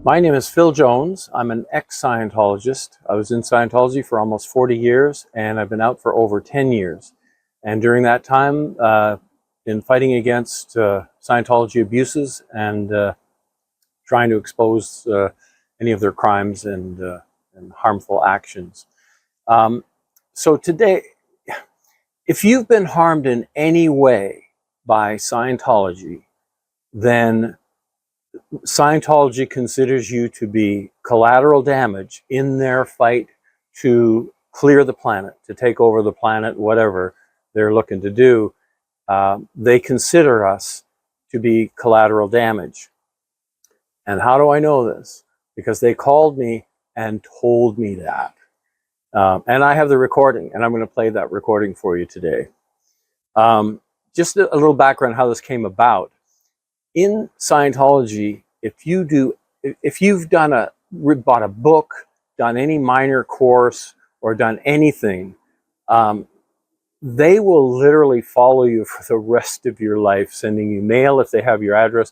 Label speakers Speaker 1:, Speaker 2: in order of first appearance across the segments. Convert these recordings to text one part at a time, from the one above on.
Speaker 1: My name is Phil Jones. I'm an ex-Scientologist. I was in Scientology for almost 40 years, and I've been out for over 10 years. And during that time, been fighting against Scientology abuses and trying to expose any of their crimes and harmful actions. So today, if you've been harmed in any way by Scientology, then Scientology considers you to be collateral damage in their fight to clear the planet, to take over the planet, whatever they're looking to do. They consider us to be collateral damage. And how do I know this? Because they called me and told me that. And I have the recording, and I'm going to play that recording for you today. Just a little background how this came about. In Scientology, if you've bought a book, done any minor course, or done anything, they will literally follow you for the rest of your life, sending you mail if they have your address.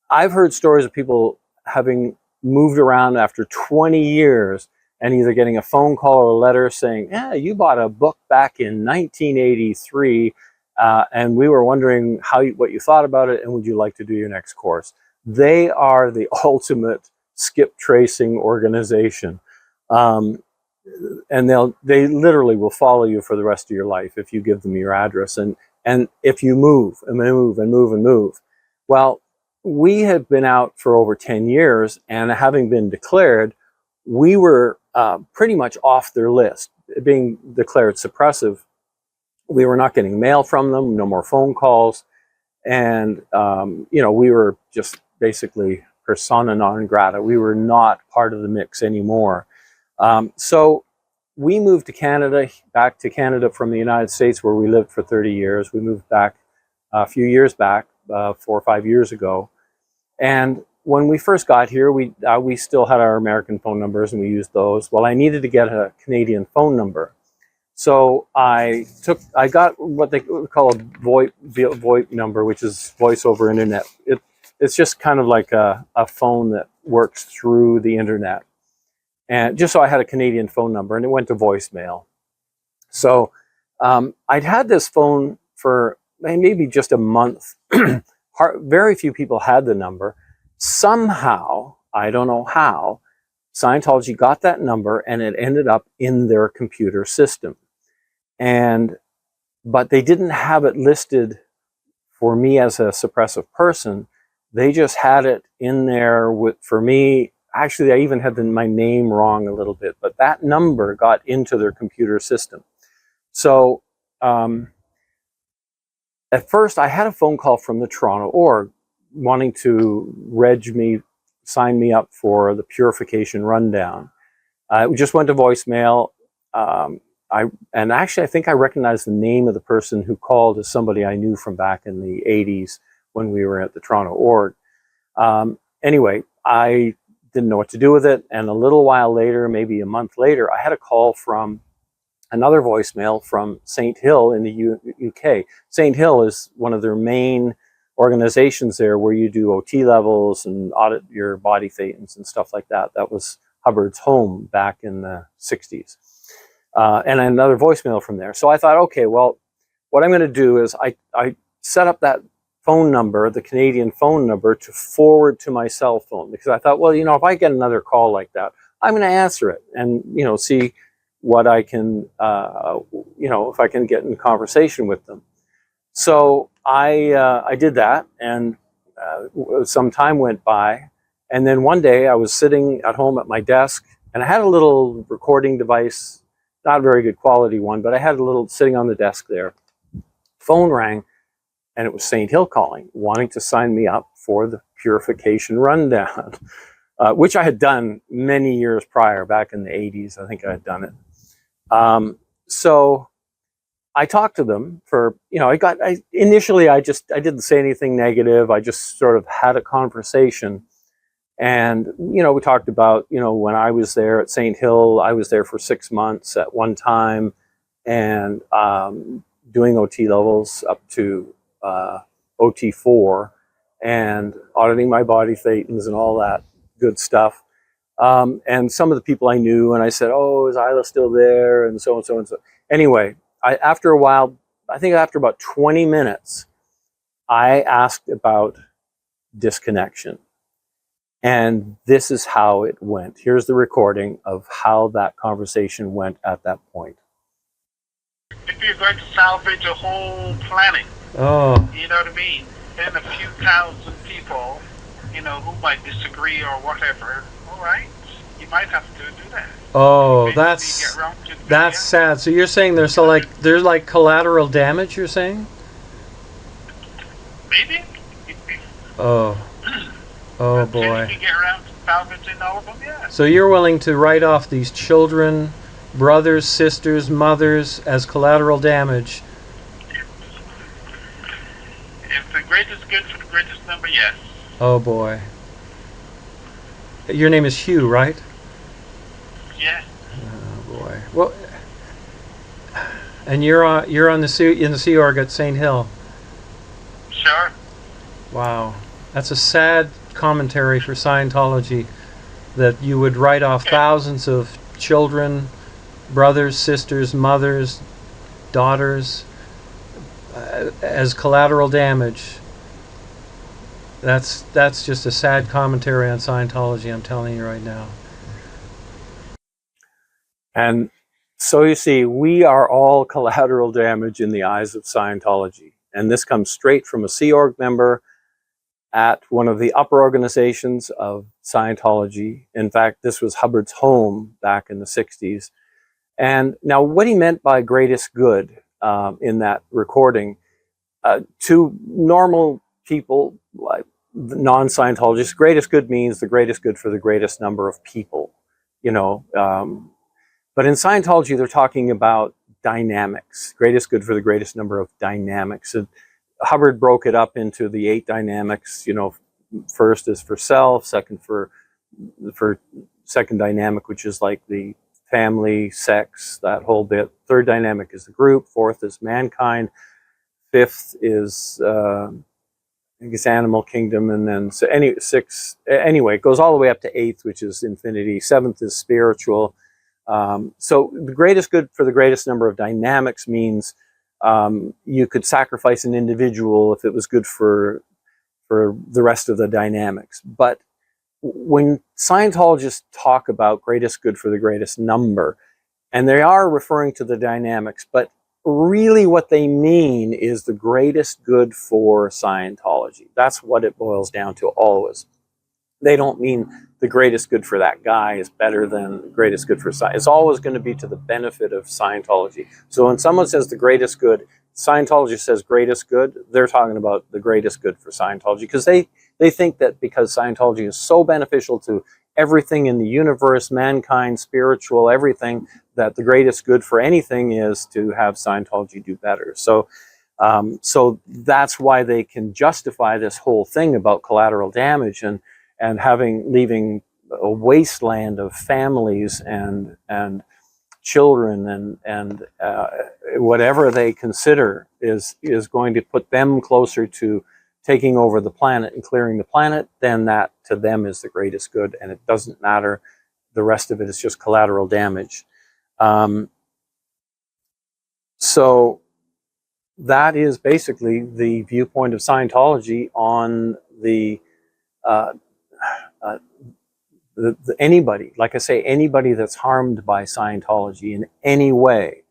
Speaker 1: I've heard stories of people having moved around after 20 years and either getting a phone call or a letter saying, yeah, you bought a book back in 1983, and we were wondering what you thought about it, and would you like to do your next course? They are the ultimate skip tracing organization. And they literally will follow you for the rest of your life if you give them your address and if you move and move and move and move. Well, we have been out for over 10 years, and having been declared, we were pretty much off their list. Being declared suppressive, we were not getting mail from them, no more phone calls, and we were just basically persona non grata. We were not part of the mix anymore. So we moved to Canada, back to Canada from the United States, where we lived for 30 years. We moved back a few years back, 4 or 5 years ago. And when we first got here, we still had our American phone numbers, and we used those. Well, I needed to get a Canadian phone number. So I got what they call a VoIP number, which is voice over internet. It's just kind of like a phone that works through the internet. And just so I had a Canadian phone number, and it went to voicemail. So I'd had this phone for maybe just a month. Very few people had the number. Somehow, I don't know how, Scientology got that number, and it ended up in their computer system. But they didn't have it listed for me as a suppressive person. They just had it in there for me. Actually, I even had my name wrong a little bit, but that number got into their computer system. So at first, I had a phone call from the Toronto org wanting to sign me up for the purification rundown. It just went to voicemail. And actually, I think I recognized the name of the person who called as somebody I knew from back in the 80s when we were at the Toronto org. Anyway, I didn't know what to do with it. And a little while later, maybe a month later, I had a call from another voicemail from St. Hill in the UK. St. Hill is one of their main organizations there where you do OT levels and audit your body thetans and stuff like that. That was Hubbard's home back in the 60s. And another voicemail from there. So I thought, okay, well, what I'm going to do is I set up that phone number, the Canadian phone number, to forward to my cell phone, because I thought, well, if I get another call like that, I'm going to answer it and, see what I can, if I can get in conversation with them. So I did that, and some time went by. And then one day I was sitting at home at my desk, and I had a little recording device, not a very good quality one, but I had a little sitting on the desk there. Phone rang, and it was St. Hill calling, wanting to sign me up for the purification rundown, which I had done many years prior, back in the 80s. I think I had done it. So I talked to them for, initially I didn't say anything negative. I just sort of had a conversation. And, we talked about, when I was there at St. Hill, I was there for 6 months at one time, and doing OT levels up to OT4 and auditing my body thetans and all that good stuff. And some of the people I knew, and I said, "Oh, is Isla still there?" And so and so and so. Anyway, after a while, I think after about 20 minutes, I asked about disconnection. And this is how it went. Here's the recording of how that conversation went at that point.
Speaker 2: If you're going to salvage a whole planet, you know what I mean? Then a few thousand people, you know, who might disagree or whatever, all right, you might have to do that.
Speaker 3: Oh, that's sad. So you're saying there's like collateral damage, you're saying?
Speaker 2: Maybe.
Speaker 3: Oh. Oh boy.
Speaker 2: If you get around to salvaging all of them, yeah.
Speaker 3: So you're willing to write off these children, brothers, sisters, mothers as collateral damage?
Speaker 2: If the greatest good for the greatest number, yes.
Speaker 3: Oh boy. Your name is Hugh, right?
Speaker 2: Yeah.
Speaker 3: Oh boy. Well, and you're in the Sea Org at St. Hill.
Speaker 2: Sure.
Speaker 3: Wow, that's a sad commentary for Scientology, that you would write off thousands of children, brothers, sisters, mothers, daughters as collateral damage. That's just a sad commentary on Scientology, I'm telling you right now.
Speaker 1: And so you see, we are all collateral damage in the eyes of Scientology. And this comes straight from a Sea Org member at one of the upper organizations of Scientology. In fact, this was Hubbard's home back in the 60s. And now what he meant by greatest good in that recording, to normal people, like non-Scientologists, greatest good means the greatest good for the greatest number of people, you know. But in Scientology, they're talking about dynamics, greatest good for the greatest number of dynamics. And Hubbard broke it up into the 8 dynamics. You know, first is for self, second for second dynamic, which is like the family, sex, that whole bit. Third dynamic is the group. Fourth is mankind. Fifth is I guess animal kingdom, and then anyway, it goes all the way up to 8th, which is infinity. 7th is spiritual. So the greatest good for the greatest number of dynamics means you could sacrifice an individual if it was good for the rest of the dynamics. But when Scientologists talk about greatest good for the greatest number, and they are referring to the dynamics, but really what they mean is the greatest good for Scientology. That's what it boils down to always. They don't mean the greatest good for that guy is better than the greatest good for Scientology. It's always going to be to the benefit of Scientology. So when someone says the greatest good, Scientology says greatest good, they're talking about the greatest good for Scientology, because they think that because Scientology is so beneficial to everything in the universe, mankind, spiritual, everything, that the greatest good for anything is to have Scientology do better. So so that's why they can justify this whole thing about collateral damage and leaving a wasteland of families and children and whatever they consider is going to put them closer to taking over the planet and clearing the planet. Then that to them is the greatest good, and it doesn't matter. The rest of it is just collateral damage. So that is basically the viewpoint of Scientology on anybody, like I say, anybody that's harmed by Scientology in any way,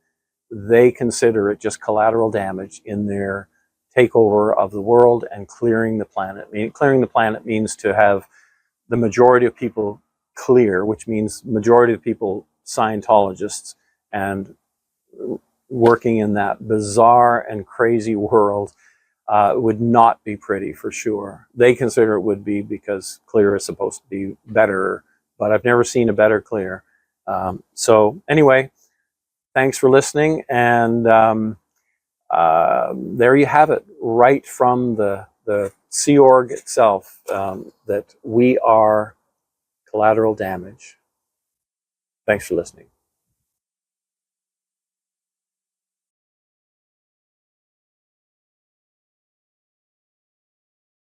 Speaker 1: they consider it just collateral damage in their takeover of the world and clearing the planet. I mean, clearing the planet means to have the majority of people clear, which means majority of people Scientologists, and working in that bizarre and crazy world would not be pretty for sure. They consider it would be, because clear is supposed to be better, but I've never seen a better clear. So anyway, thanks for listening, and there you have it, right from the Sea Org itself, that we are collateral damage. Thanks for listening.